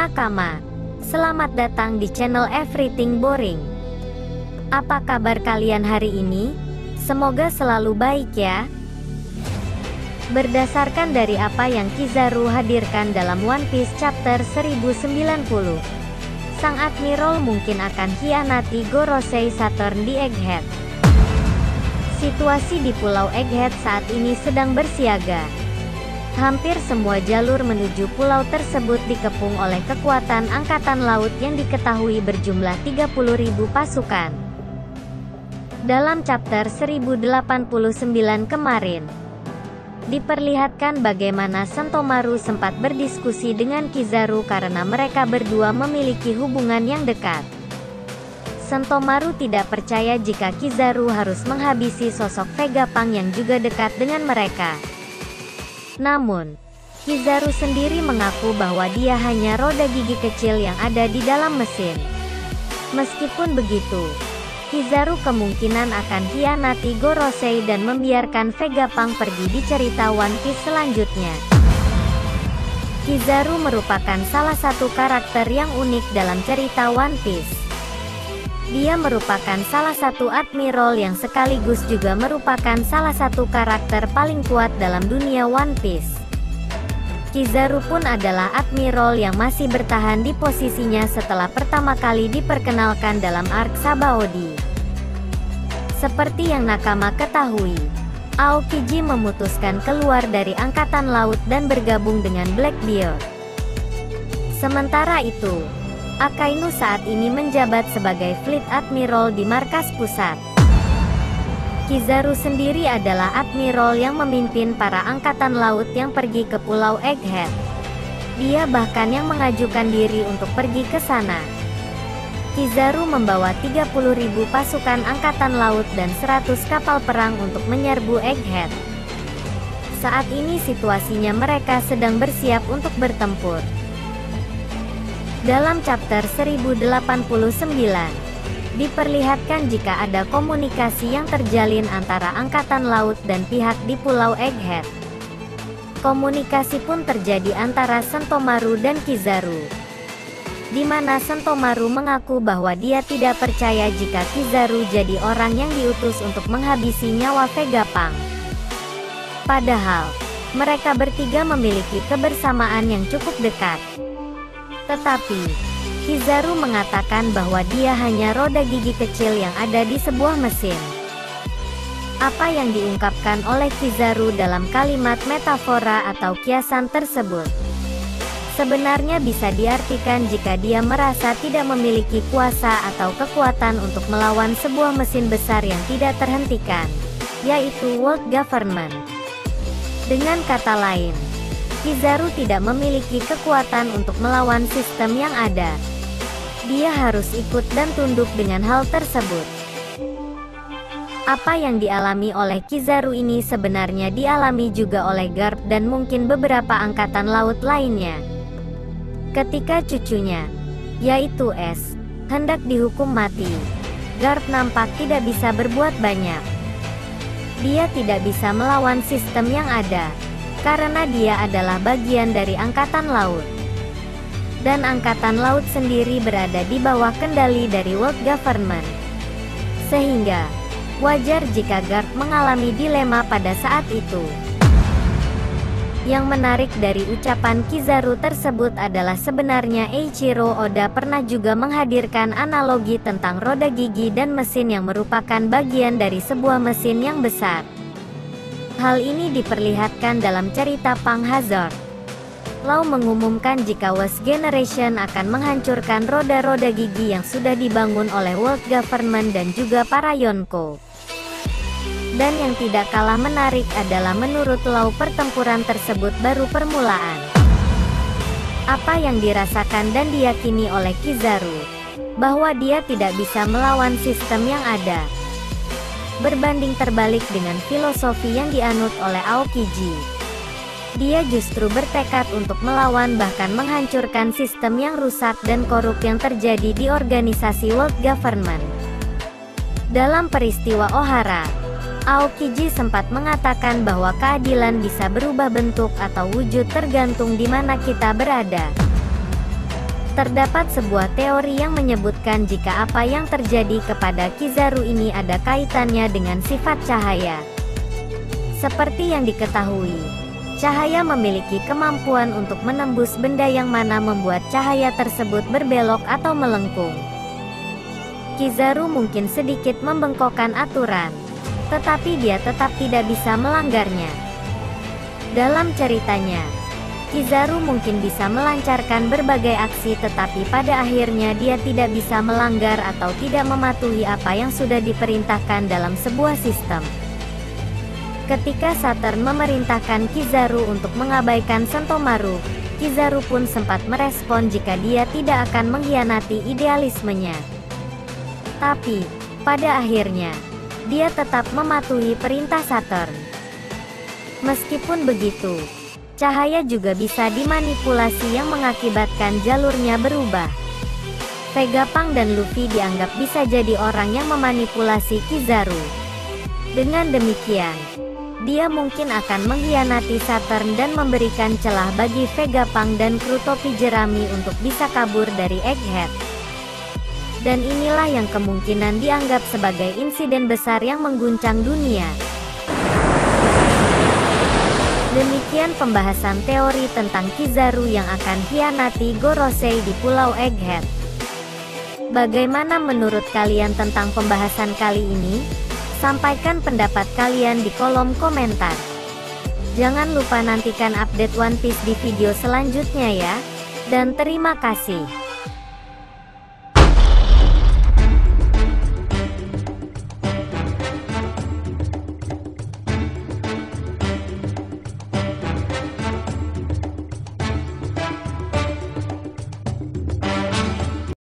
Nakama, selamat datang di channel Everything Boring. Apa kabar kalian hari ini? Semoga selalu baik ya. Berdasarkan dari apa yang Kizaru hadirkan dalam One Piece Chapter 1090, sang Admiral mungkin akan hianati Gorosei Saturn di Egghead. Situasi di Pulau Egghead saat ini sedang bersiaga. Hampir semua jalur menuju pulau tersebut dikepung oleh kekuatan angkatan laut yang diketahui berjumlah 30.000 pasukan. Dalam chapter 1089 kemarin, diperlihatkan bagaimana Sentomaru sempat berdiskusi dengan Kizaru karena mereka berdua memiliki hubungan yang dekat. Sentomaru tidak percaya jika Kizaru harus menghabisi sosok Vegapunk yang juga dekat dengan mereka. Namun, Kizaru sendiri mengaku bahwa dia hanya roda gigi kecil yang ada di dalam mesin. Meskipun begitu, Kizaru kemungkinan akan hianati Gorosei dan membiarkan Vegapunk pergi di cerita One Piece selanjutnya. Kizaru merupakan salah satu karakter yang unik dalam cerita One Piece. Dia merupakan salah satu admiral yang sekaligus juga merupakan salah satu karakter paling kuat dalam dunia One Piece. Kizaru pun adalah admiral yang masih bertahan di posisinya setelah pertama kali diperkenalkan dalam arc Sabaody. Seperti yang Nakama ketahui, Aokiji memutuskan keluar dari Angkatan Laut dan bergabung dengan Blackbeard. Sementara itu, Akainu saat ini menjabat sebagai Fleet Admiral di markas pusat. Kizaru sendiri adalah admiral yang memimpin para angkatan laut yang pergi ke Pulau Egghead. Dia bahkan yang mengajukan diri untuk pergi ke sana. Kizaru membawa 30.000 pasukan angkatan laut dan 100 kapal perang untuk menyerbu Egghead. Saat ini situasinya mereka sedang bersiap untuk bertempur. Dalam chapter 1089, diperlihatkan jika ada komunikasi yang terjalin antara angkatan laut dan pihak di Pulau Egghead. Komunikasi pun terjadi antara Sentomaru dan Kizaru, di mana Sentomaru mengaku bahwa dia tidak percaya jika Kizaru jadi orang yang diutus untuk menghabisi nyawa Vegapunk. Padahal, mereka bertiga memiliki kebersamaan yang cukup dekat. Tetapi, Kizaru mengatakan bahwa dia hanya roda gigi kecil yang ada di sebuah mesin. Apa yang diungkapkan oleh Kizaru dalam kalimat metafora atau kiasan tersebut sebenarnya bisa diartikan jika dia merasa tidak memiliki kuasa atau kekuatan untuk melawan sebuah mesin besar yang tidak terhentikan, yaitu World Government. Dengan kata lain, Kizaru tidak memiliki kekuatan untuk melawan sistem yang ada. Dia harus ikut dan tunduk dengan hal tersebut. Apa yang dialami oleh Kizaru ini sebenarnya dialami juga oleh Garp dan mungkin beberapa angkatan laut lainnya. Ketika cucunya, yaitu S, hendak dihukum mati, Garp nampak tidak bisa berbuat banyak. Dia tidak bisa melawan sistem yang ada, karena dia adalah bagian dari Angkatan Laut. Dan Angkatan Laut sendiri berada di bawah kendali dari World Government. Sehingga, wajar jika Garp mengalami dilema pada saat itu. Yang menarik dari ucapan Kizaru tersebut adalah sebenarnya Eiichiro Oda pernah juga menghadirkan analogi tentang roda gigi dan mesin yang merupakan bagian dari sebuah mesin yang besar. Hal ini diperlihatkan dalam cerita Punk Hazard. Law mengumumkan jika West Generation akan menghancurkan roda-roda gigi yang sudah dibangun oleh World Government dan juga para Yonko. Dan yang tidak kalah menarik adalah menurut Law pertempuran tersebut baru permulaan. Apa yang dirasakan dan diyakini oleh Kizaru, bahwa dia tidak bisa melawan sistem yang ada, berbanding terbalik dengan filosofi yang dianut oleh Aokiji. Dia justru bertekad untuk melawan bahkan menghancurkan sistem yang rusak dan korup yang terjadi di organisasi World Government. Dalam peristiwa Ohara, Aokiji sempat mengatakan bahwa keadilan bisa berubah bentuk atau wujud tergantung di mana kita berada. Terdapat sebuah teori yang menyebutkan jika apa yang terjadi kepada Kizaru ini ada kaitannya dengan sifat cahaya. Seperti yang diketahui, cahaya memiliki kemampuan untuk menembus benda yang mana membuat cahaya tersebut berbelok atau melengkung. Kizaru mungkin sedikit membengkokkan aturan, tetapi dia tetap tidak bisa melanggarnya. Dalam ceritanya, Kizaru mungkin bisa melancarkan berbagai aksi tetapi pada akhirnya dia tidak bisa melanggar atau tidak mematuhi apa yang sudah diperintahkan dalam sebuah sistem. Ketika Saturn memerintahkan Kizaru untuk mengabaikan Sentomaru, Kizaru pun sempat merespon jika dia tidak akan mengkhianati idealismenya. Tapi, pada akhirnya, dia tetap mematuhi perintah Saturn. Meskipun begitu, cahaya juga bisa dimanipulasi yang mengakibatkan jalurnya berubah. Vegapunk dan Luffy dianggap bisa jadi orang yang memanipulasi Kizaru. Dengan demikian, dia mungkin akan mengkhianati Saturn dan memberikan celah bagi Vegapunk dan kru topi jerami untuk bisa kabur dari Egghead. Dan inilah yang kemungkinan dianggap sebagai insiden besar yang mengguncang dunia. Demikian pembahasan teori tentang Kizaru yang akan hianati Gorosei di Pulau Egghead. Bagaimana menurut kalian tentang pembahasan kali ini? Sampaikan pendapat kalian di kolom komentar. Jangan lupa nantikan update One Piece di video selanjutnya ya. Dan terima kasih.